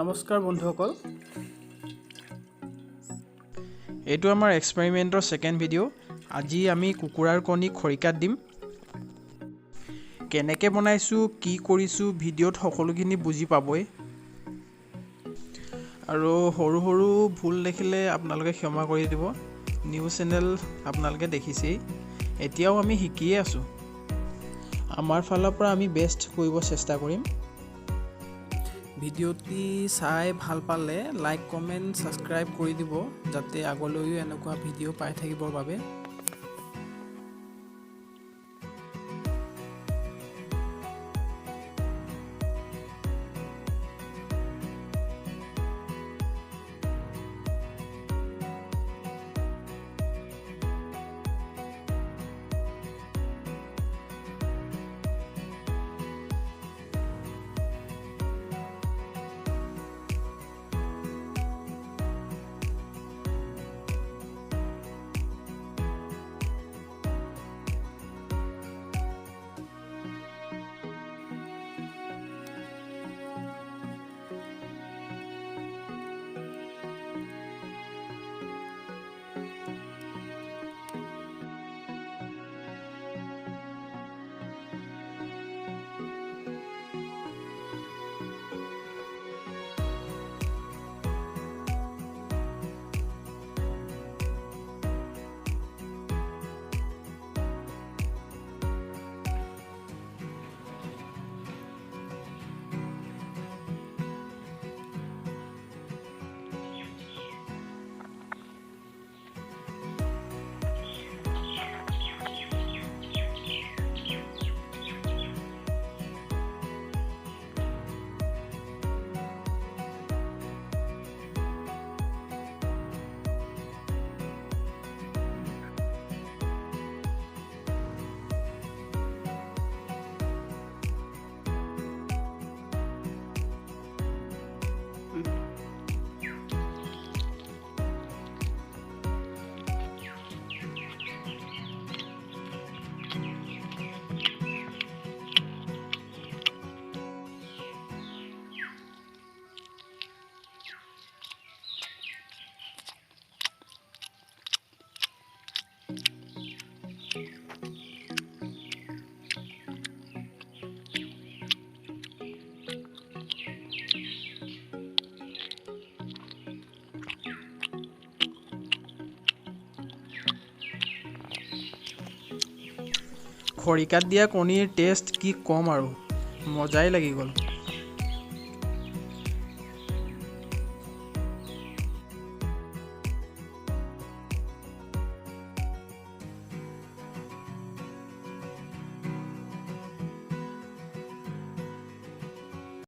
নমস্কাৰ বন্ধুসকল এইটো আমাৰ এক্সপেৰিমেণ্টৰ সেকেন্ড ভিডিও আজি আমি কুকুৰাৰ কণী খৰিকাত দিম কেনেকৈ বনাইছো কি কৰিছো ভিডিওত সকলোখিনি বুজি পাবই আৰু সৰু সৰু ভুল দেখিলে আপোনালোকে ক্ষমা কৰি দিব নিউ চেনেল আপোনালোকে দেখিছেই এতিয়াও আমি শিকিয়ে আছো আমাৰ ফালৰ পৰা আমি বেষ্ট কৰিব চেষ্টা কৰিম ভিডিওটি চাই ভাল পালে লাইক কমেন্ট সাবস্ক্ৰাইব কৰি দিব যাতে আগলৈও এনেকুৱা ভিডিও পাই থাকিবৰ বাবে খৰিকাত দিয়া কণীৰ টেষ্ট কি কম আৰু মজাই লাগি গ'ল